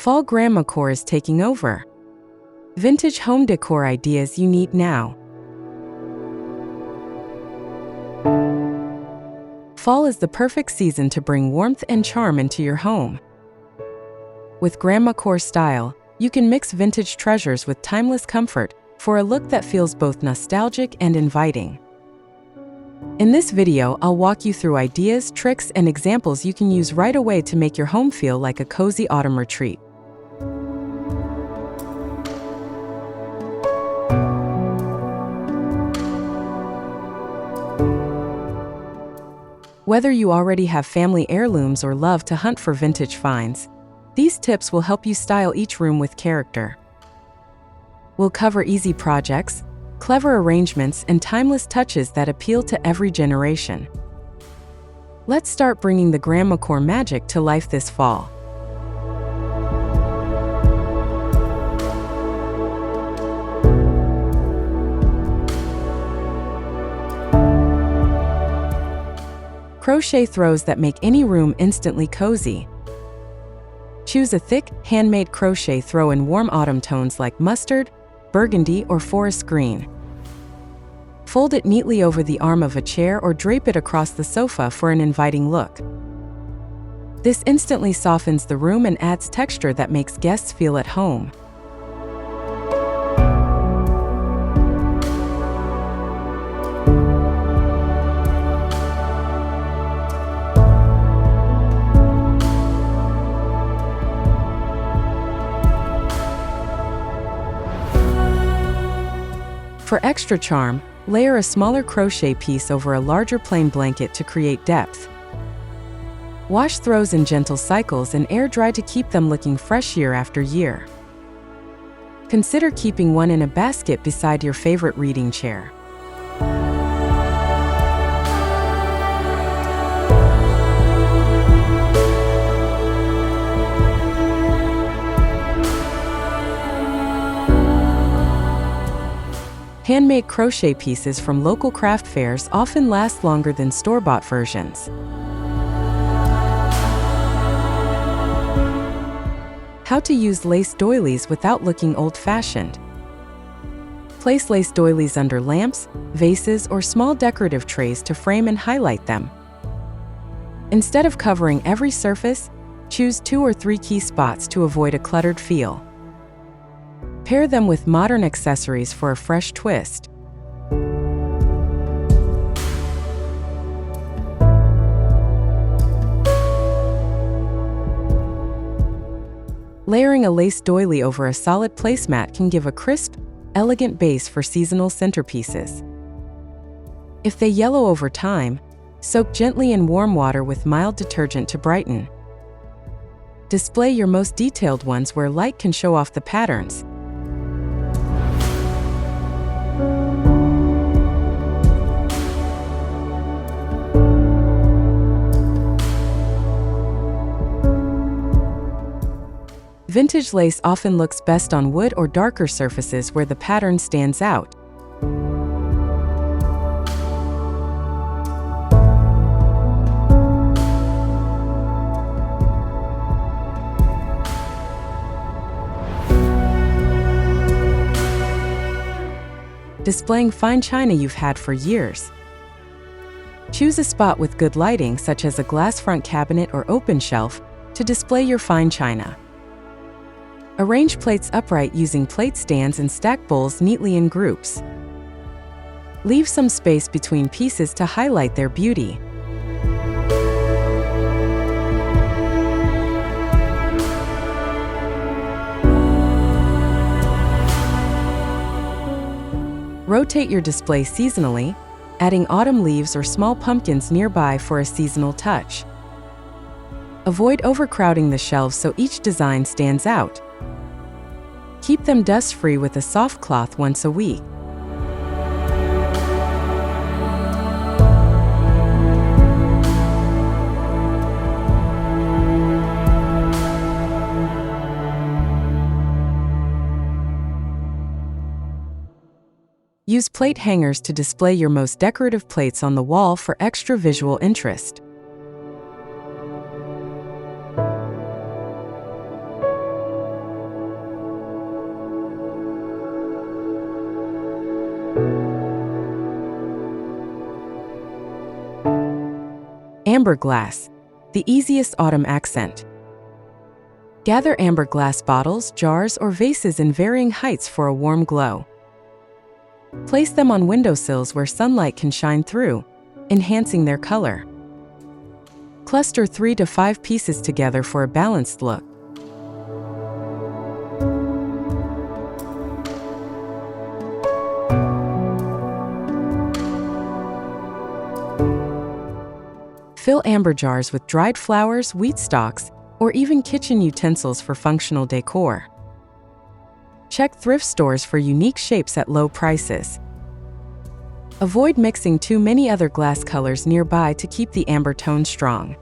Fall Grandmacore is taking over. Vintage home decor ideas you need now. Fall is the perfect season to bring warmth and charm into your home. With Grandmacore style, you can mix vintage treasures with timeless comfort for a look that feels both nostalgic and inviting. In this video, I'll walk you through ideas, tricks, and examples you can use right away to make your home feel like a cozy autumn retreat. Whether you already have family heirlooms or love to hunt for vintage finds, these tips will help you style each room with character. We'll cover easy projects, clever arrangements, and timeless touches that appeal to every generation. Let's start bringing the Grandmacore magic to life this fall. Crochet throws that make any room instantly cozy. Choose a thick, handmade crochet throw in warm autumn tones like mustard, burgundy, or forest green. Fold it neatly over the arm of a chair or drape it across the sofa for an inviting look. This instantly softens the room and adds texture that makes guests feel at home. For extra charm, layer a smaller crochet piece over a larger plain blanket to create depth. Wash throws in gentle cycles and air dry to keep them looking fresh year after year. Consider keeping one in a basket beside your favorite reading chair. Handmade crochet pieces from local craft fairs often last longer than store-bought versions. How to use lace doilies without looking old-fashioned. Place lace doilies under lamps, vases, or small decorative trays to frame and highlight them. Instead of covering every surface, choose 2 or 3 key spots to avoid a cluttered feel. Pair them with modern accessories for a fresh twist. Layering a lace doily over a solid placemat can give a crisp, elegant base for seasonal centerpieces. If they yellow over time, soak gently in warm water with mild detergent to brighten. Display your most detailed ones where light can show off the patterns. Vintage lace often looks best on wood or darker surfaces where the pattern stands out. Displaying fine china you've had for years. Choose a spot with good lighting, such as a glass front cabinet or open shelf, to display your fine china. Arrange plates upright using plate stands and stack bowls neatly in groups. Leave some space between pieces to highlight their beauty. Rotate your display seasonally, adding autumn leaves or small pumpkins nearby for a seasonal touch. Avoid overcrowding the shelves so each design stands out. Keep them dust-free with a soft cloth once a week. Use plate hangers to display your most decorative plates on the wall for extra visual interest. Amber glass, the easiest autumn accent. Gather amber glass bottles, jars, or vases in varying heights for a warm glow. Place them on windowsills where sunlight can shine through, enhancing their color. Cluster 3 to 5 pieces together for a balanced look. Fill amber jars with dried flowers, wheat stalks, or even kitchen utensils for functional decor. Check thrift stores for unique shapes at low prices. Avoid mixing too many other glass colors nearby to keep the amber tone strong.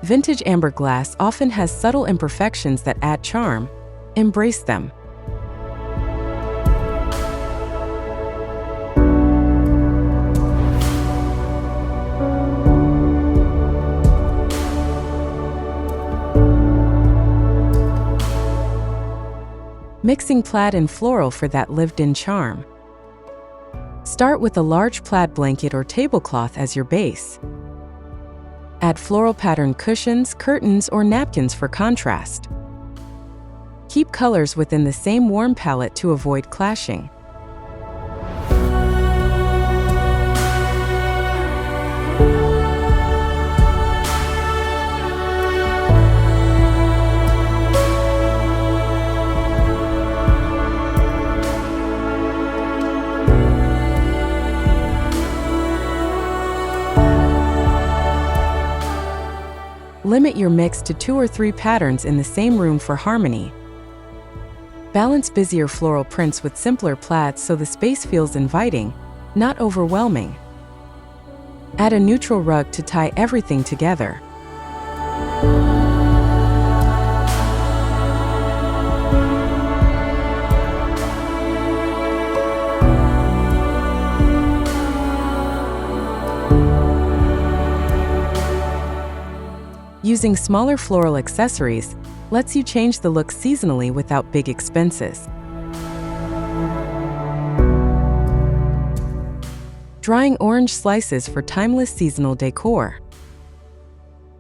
Vintage amber glass often has subtle imperfections that add charm. Embrace them. Mixing plaid and floral for that lived-in charm. Start with a large plaid blanket or tablecloth as your base. Add floral patterned cushions, curtains, or napkins for contrast. Keep colors within the same warm palette to avoid clashing. Limit your mix to 2 or 3 patterns in the same room for harmony. Balance busier floral prints with simpler plaids so the space feels inviting, not overwhelming. Add a neutral rug to tie everything together. Using smaller floral accessories lets you change the look seasonally without big expenses. Drying orange slices for timeless seasonal decor.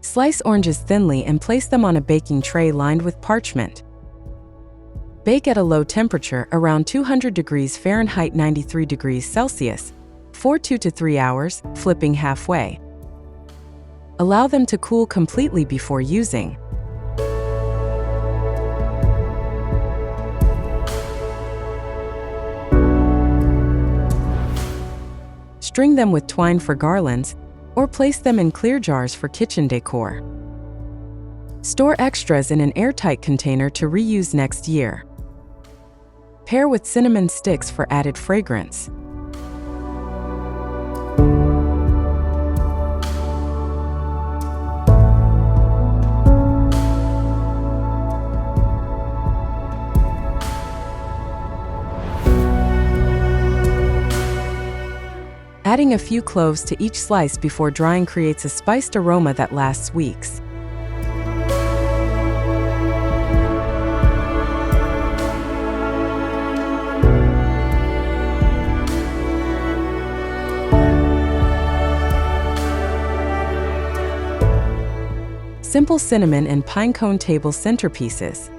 Slice oranges thinly and place them on a baking tray lined with parchment. Bake at a low temperature around 200 degrees Fahrenheit 93 degrees Celsius for 2 to 3 hours, flipping halfway. Allow them to cool completely before using. String them with twine for garlands, or place them in clear jars for kitchen decor. Store extras in an airtight container to reuse next year. Pair with cinnamon sticks for added fragrance. Adding a few cloves to each slice before drying creates a spiced aroma that lasts weeks. Simple cinnamon and pine cone table centerpieces.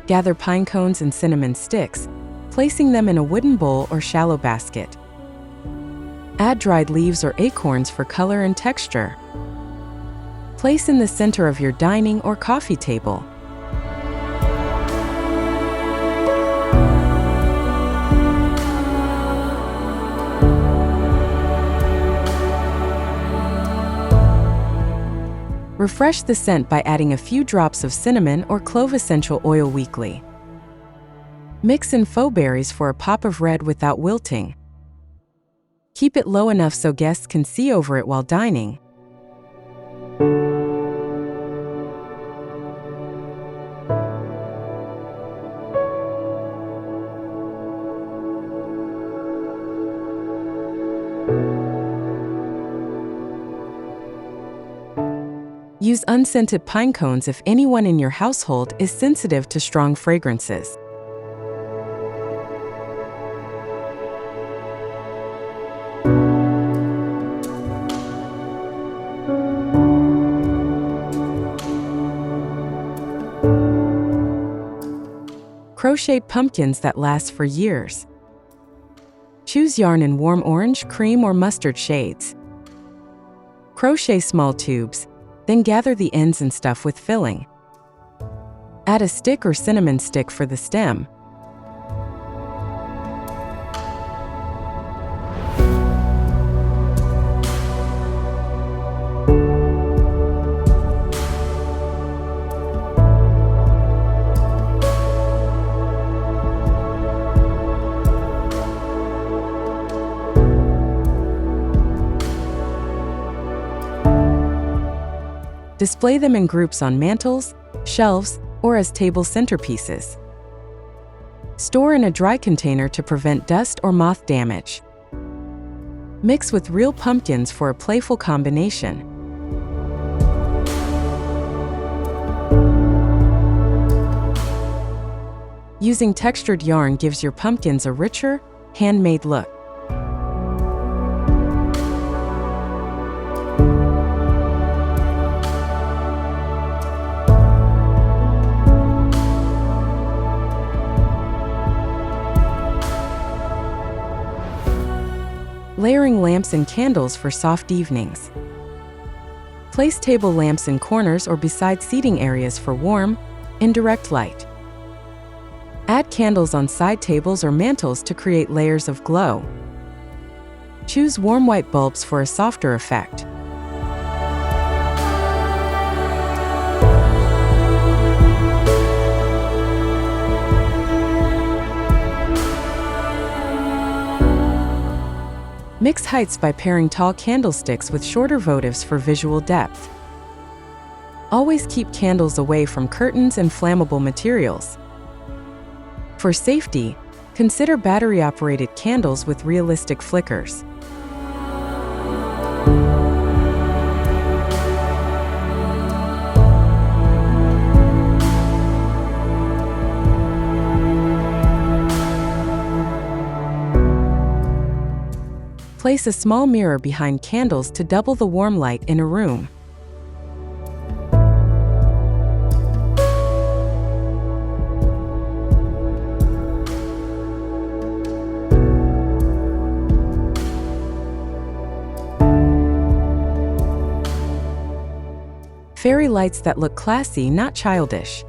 Gather pine cones and cinnamon sticks, placing them in a wooden bowl or shallow basket. Add dried leaves or acorns for color and texture. Place in the center of your dining or coffee table. Refresh the scent by adding a few drops of cinnamon or clove essential oil weekly. Mix in faux berries for a pop of red without wilting. Keep it low enough so guests can see over it while dining. Use unscented pine cones if anyone in your household is sensitive to strong fragrances. Crocheted pumpkins that last for years. Choose yarn in warm orange, cream, or mustard shades. Crochet small tubes, then gather the ends and stuff with filling. Add a stick or cinnamon stick for the stem. Display them in groups on mantles, shelves, or as table centerpieces. Store in a dry container to prevent dust or moth damage. Mix with real pumpkins for a playful combination. Using textured yarn gives your pumpkins a richer, handmade look. Layering lamps and candles for soft evenings. Place table lamps in corners or beside seating areas for warm, indirect light. Add candles on side tables or mantles to create layers of glow. Choose warm white bulbs for a softer effect. Mix heights by pairing tall candlesticks with shorter votives for visual depth. Always keep candles away from curtains and flammable materials. For safety, consider battery-operated candles with realistic flickers. Place a small mirror behind candles to double the warm light in a room. Fairy lights that look classy, not childish.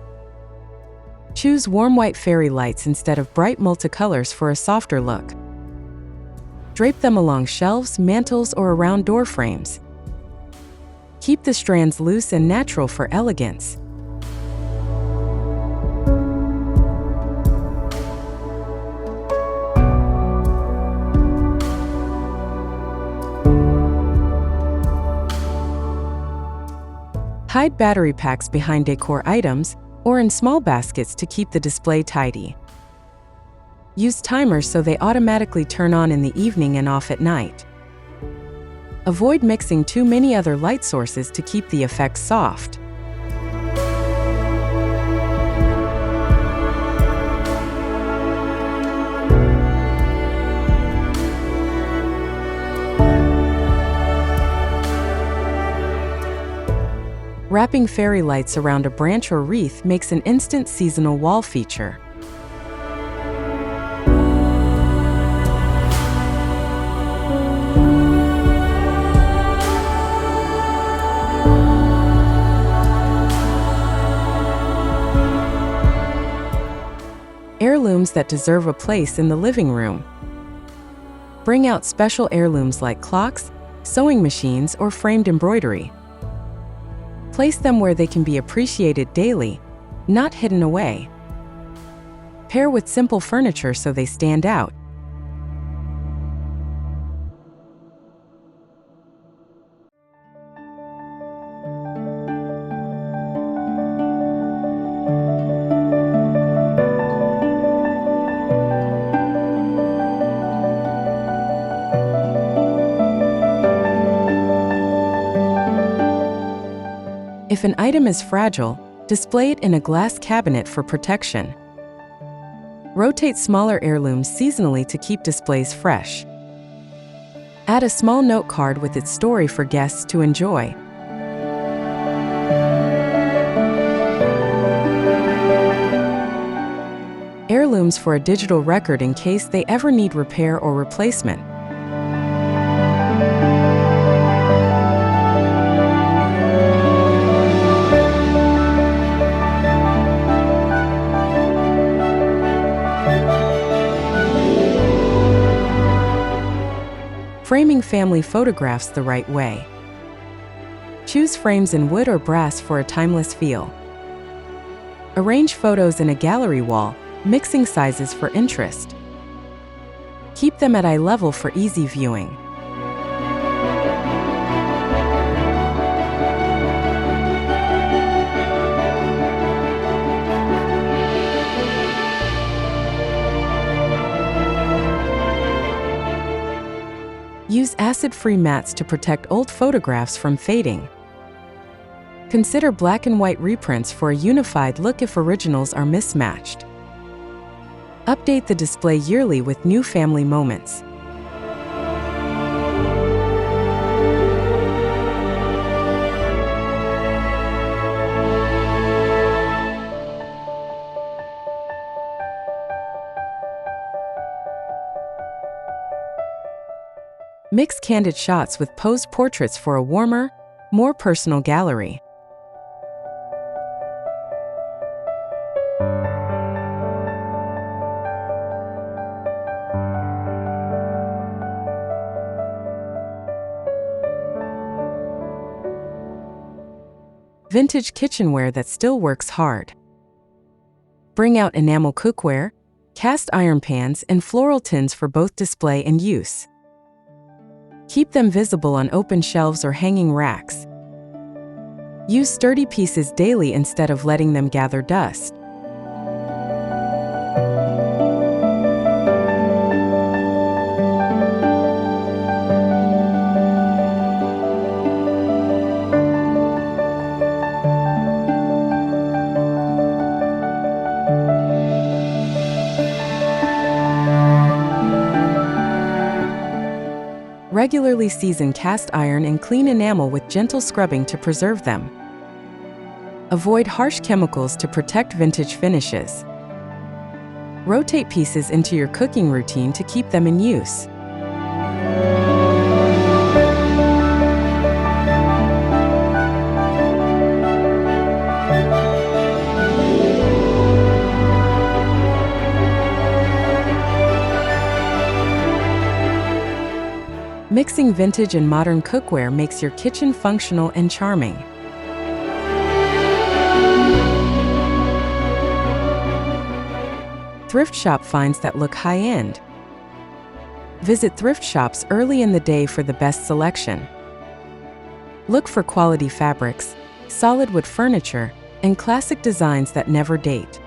Choose warm white fairy lights instead of bright multicolors for a softer look. Drape them along shelves, mantles, or around door frames. Keep the strands loose and natural for elegance. Hide battery packs behind decor items or in small baskets to keep the display tidy. Use timers so they automatically turn on in the evening and off at night. Avoid mixing too many other light sources to keep the effect soft. Wrapping fairy lights around a branch or wreath makes an instant seasonal wall feature. Heirlooms that deserve a place in the living room. Bring out special heirlooms like clocks, sewing machines, or framed embroidery. Place them where they can be appreciated daily, not hidden away. Pair with simple furniture so they stand out. If an item is fragile, display it in a glass cabinet for protection. Rotate smaller heirlooms seasonally to keep displays fresh. Add a small note card with its story for guests to enjoy. Heirlooms for a digital record in case they ever need repair or replacement. Framing family photographs the right way. Choose frames in wood or brass for a timeless feel. Arrange photos in a gallery wall, mixing sizes for interest. Keep them at eye level for easy viewing. Use acid-free mats to protect old photographs from fading. Consider black and white reprints for a unified look if originals are mismatched. Update the display yearly with new family moments. Mix candid shots with posed portraits for a warmer, more personal gallery. Vintage kitchenware that still works hard. Bring out enamel cookware, cast iron pans, and floral tins for both display and use. Keep them visible on open shelves or hanging racks. Use sturdy pieces daily instead of letting them gather dust. Regularly season cast iron and clean enamel with gentle scrubbing to preserve them. Avoid harsh chemicals to protect vintage finishes. Rotate pieces into your cooking routine to keep them in use. Mixing vintage and modern cookware makes your kitchen functional and charming. Thrift shop finds that look high-end. Visit thrift shops early in the day for the best selection. Look for quality fabrics, solid wood furniture, and classic designs that never date.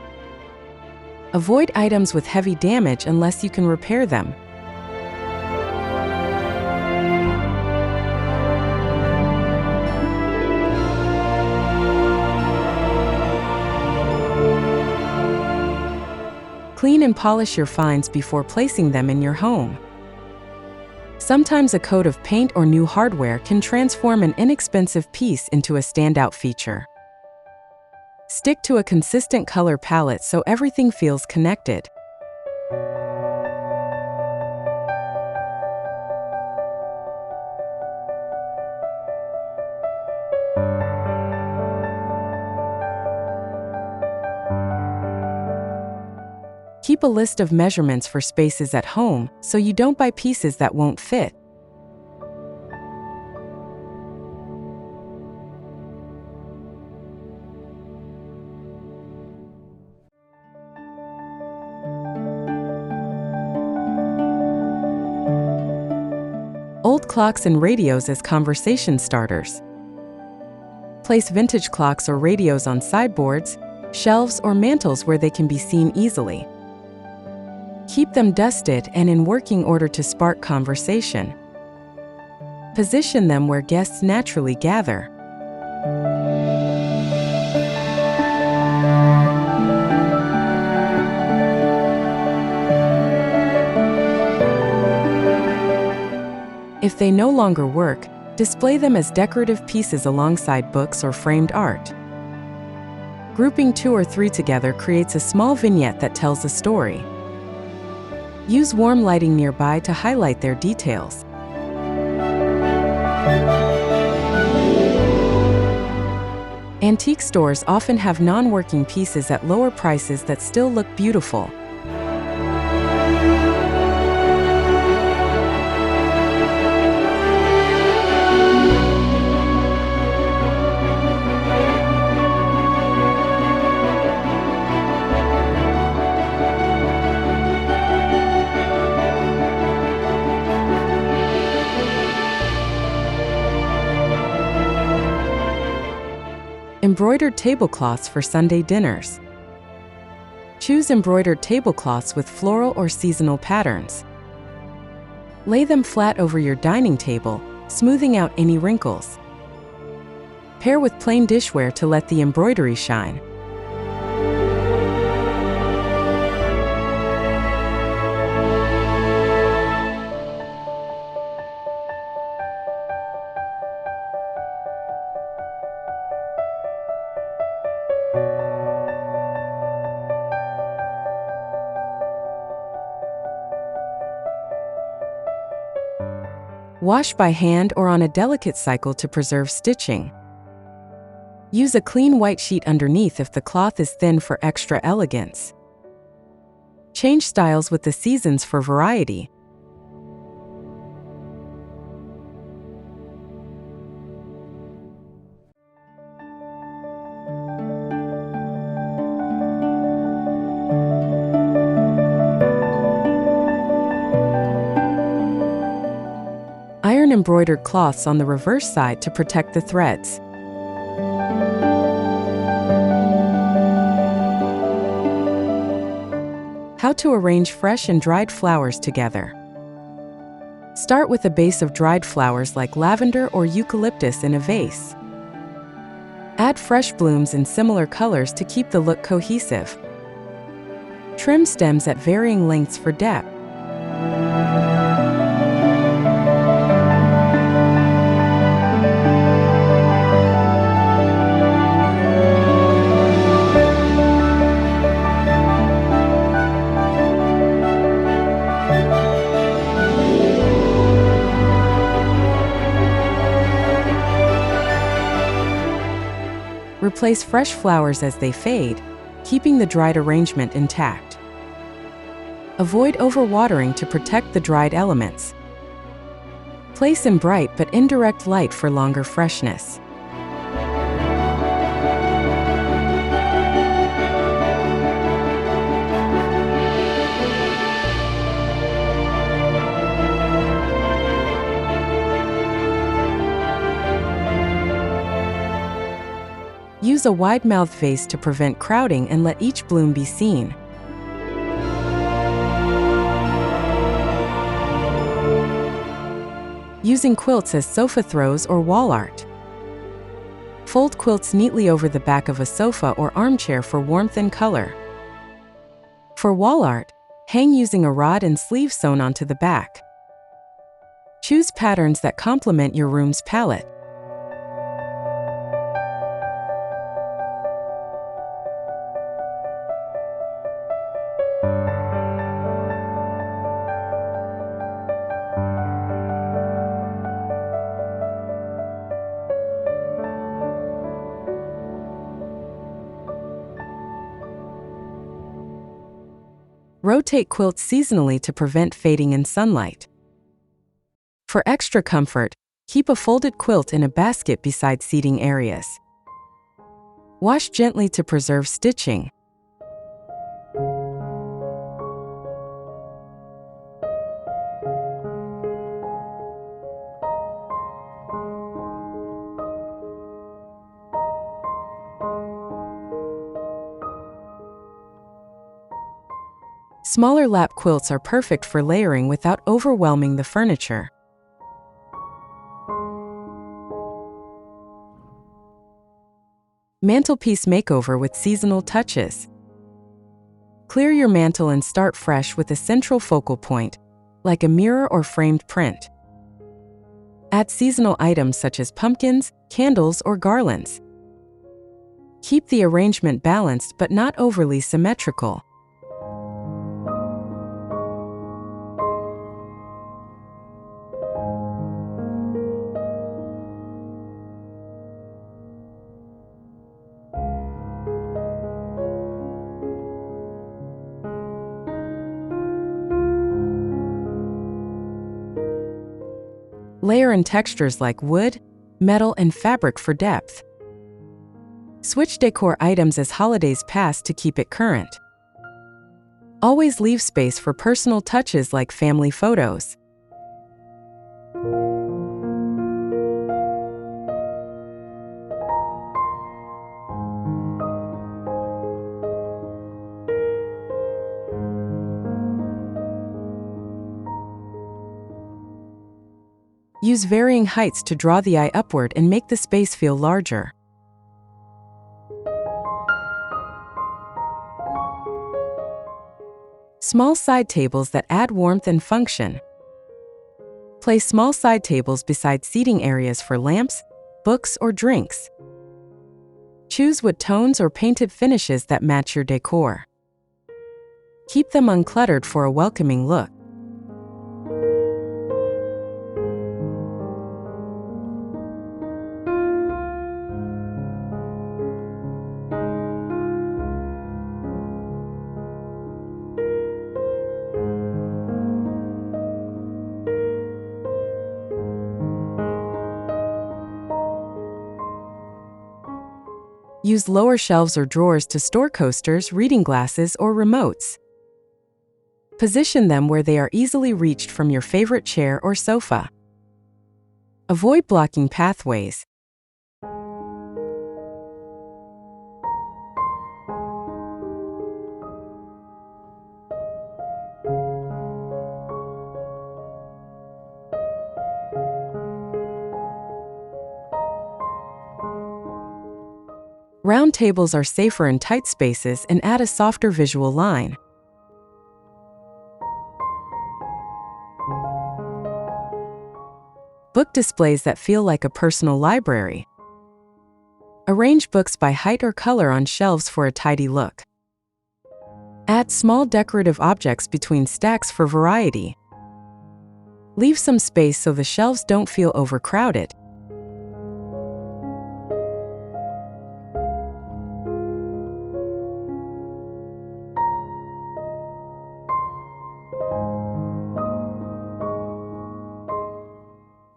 Avoid items with heavy damage unless you can repair them. Clean and polish your finds before placing them in your home. Sometimes a coat of paint or new hardware can transform an inexpensive piece into a standout feature. Stick to a consistent color palette so everything feels connected. Keep a list of measurements for spaces at home so you don't buy pieces that won't fit. Old clocks and radios as conversation starters. Place vintage clocks or radios on sideboards, shelves, or mantles where they can be seen easily. Keep them dusted and in working order to spark conversation. Position them where guests naturally gather. If they no longer work, display them as decorative pieces alongside books or framed art. Grouping 2 or 3 together creates a small vignette that tells a story. Use warm lighting nearby to highlight their details. Antique stores often have non-working pieces at lower prices that still look beautiful. Embroidered tablecloths for Sunday dinners. Choose embroidered tablecloths with floral or seasonal patterns. Lay them flat over your dining table, smoothing out any wrinkles. Pair with plain dishware to let the embroidery shine. Wash by hand or on a delicate cycle to preserve stitching. Use a clean white sheet underneath if the cloth is thin for extra elegance. Change styles with the seasons for variety. Iron embroidered cloths on the reverse side to protect the threads. How to arrange fresh and dried flowers together. Start with a base of dried flowers like lavender or eucalyptus in a vase. Add fresh blooms in similar colors to keep the look cohesive. Trim stems at varying lengths for depth. Replace fresh flowers as they fade, keeping the dried arrangement intact. Avoid overwatering to protect the dried elements. Place in bright but indirect light for longer freshness. Use a wide-mouthed vase to prevent crowding and let each bloom be seen. Using quilts as sofa throws or wall art. Fold quilts neatly over the back of a sofa or armchair for warmth and color. For wall art, hang using a rod and sleeve sewn onto the back. Choose patterns that complement your room's palette. Rotate quilts seasonally to prevent fading in sunlight. For extra comfort, keep a folded quilt in a basket beside seating areas. Wash gently to preserve stitching. Smaller lap quilts are perfect for layering without overwhelming the furniture. Mantelpiece makeover with seasonal touches. Clear your mantel and start fresh with a central focal point, like a mirror or framed print. Add seasonal items such as pumpkins, candles, or garlands. Keep the arrangement balanced but not overly symmetrical. Layer in textures like wood, metal, and fabric for depth. Switch decor items as holidays pass to keep it current. Always leave space for personal touches like family photos. Use varying heights to draw the eye upward and make the space feel larger. Small side tables that add warmth and function. Place small side tables beside seating areas for lamps, books, or drinks. Choose wood tones or painted finishes that match your decor. Keep them uncluttered for a welcoming look. Use lower shelves or drawers to store coasters, reading glasses, or remotes. Position them where they are easily reached from your favorite chair or sofa. Avoid blocking pathways. Round tables are safer in tight spaces and add a softer visual line. Book displays that feel like a personal library. Arrange books by height or color on shelves for a tidy look. Add small decorative objects between stacks for variety. Leave some space so the shelves don't feel overcrowded.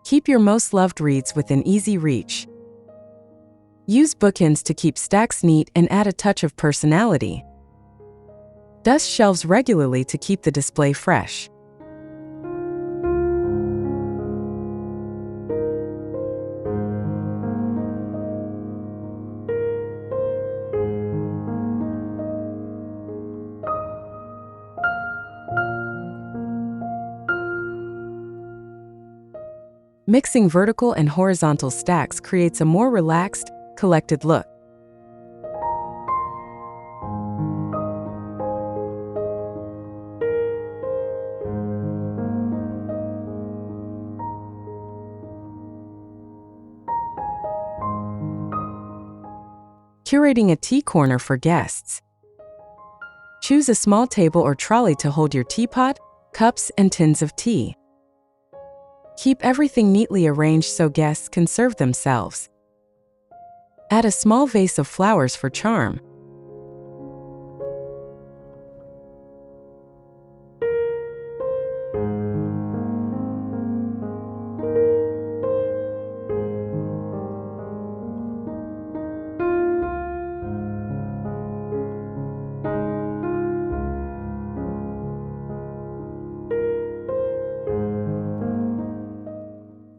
Keep your most loved reads within easy reach. Use bookends to keep stacks neat and add a touch of personality. Dust shelves regularly to keep the display fresh. Mixing vertical and horizontal stacks creates a more relaxed, collected look. Curating a tea corner for guests. Choose a small table or trolley to hold your teapot, cups, and tins of tea. Keep everything neatly arranged so guests can serve themselves. Add a small vase of flowers for charm.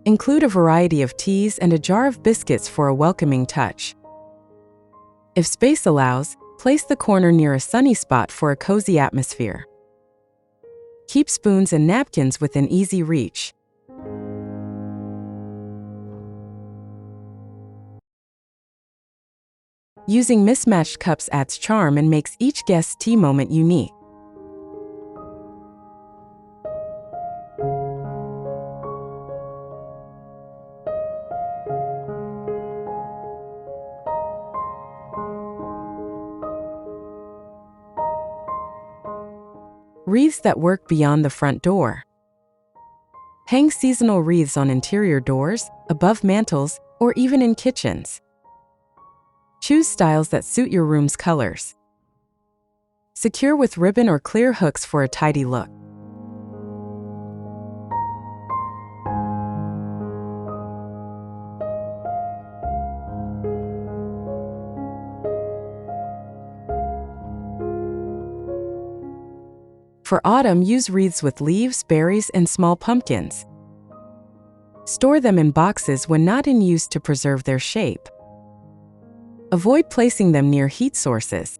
Include a variety of teas and a jar of biscuits for a welcoming touch. If space allows, place the corner near a sunny spot for a cozy atmosphere. Keep spoons and napkins within easy reach. Using mismatched cups adds charm and makes each guest's tea moment unique. Wreaths that work beyond the front door. Hang seasonal wreaths on interior doors, above mantels, or even in kitchens. Choose styles that suit your room's colors. Secure with ribbon or clear hooks for a tidy look. For autumn, use wreaths with leaves, berries, and small pumpkins. Store them in boxes when not in use to preserve their shape. Avoid placing them near heat sources.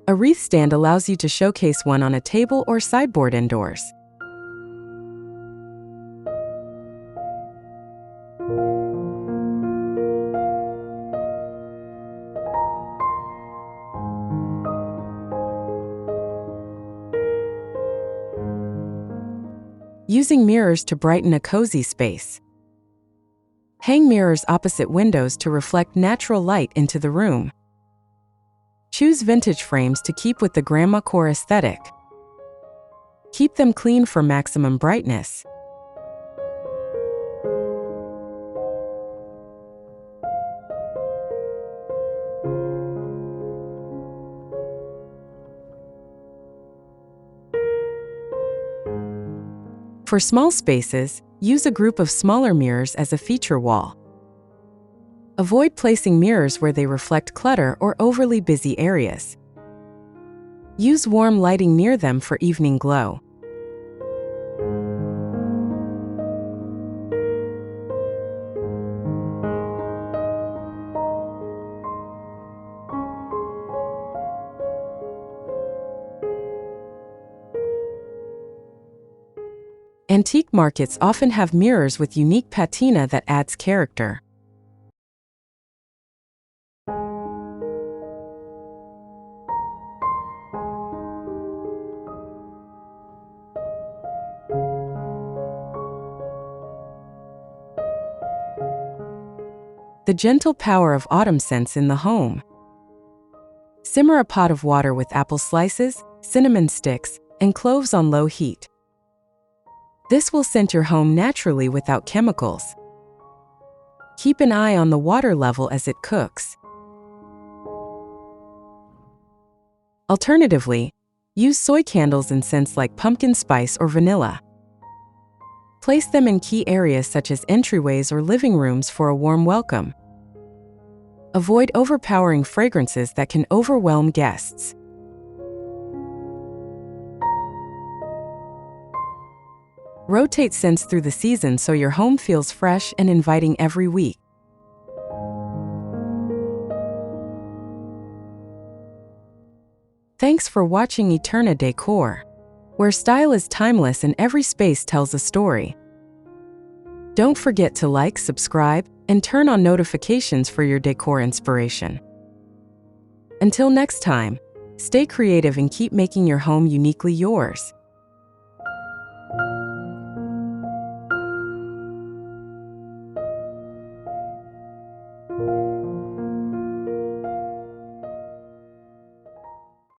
A wreath stand allows you to showcase one on a table or sideboard indoors. Using mirrors to brighten a cozy space. Hang mirrors opposite windows to reflect natural light into the room. Choose vintage frames to keep with the Grandmacore aesthetic. Keep them clean for maximum brightness. For small spaces, use a group of smaller mirrors as a feature wall. Avoid placing mirrors where they reflect clutter or overly busy areas. Use warm lighting near them for evening glow. Antique markets often have mirrors with unique patina that adds character. The gentle power of autumn scents in the home. Simmer a pot of water with apple slices, cinnamon sticks, and cloves on low heat. This will scent your home naturally without chemicals. Keep an eye on the water level as it cooks. Alternatively, use soy candles in scents like pumpkin spice or vanilla. Place them in key areas such as entryways or living rooms for a warm welcome. Avoid overpowering fragrances that can overwhelm guests. Rotate scents through the season so your home feels fresh and inviting every week. Thanks for watching Eterna Decor, where style is timeless and every space tells a story. Don't forget to like, subscribe, and turn on notifications for your decor inspiration. Until next time, stay creative and keep making your home uniquely yours.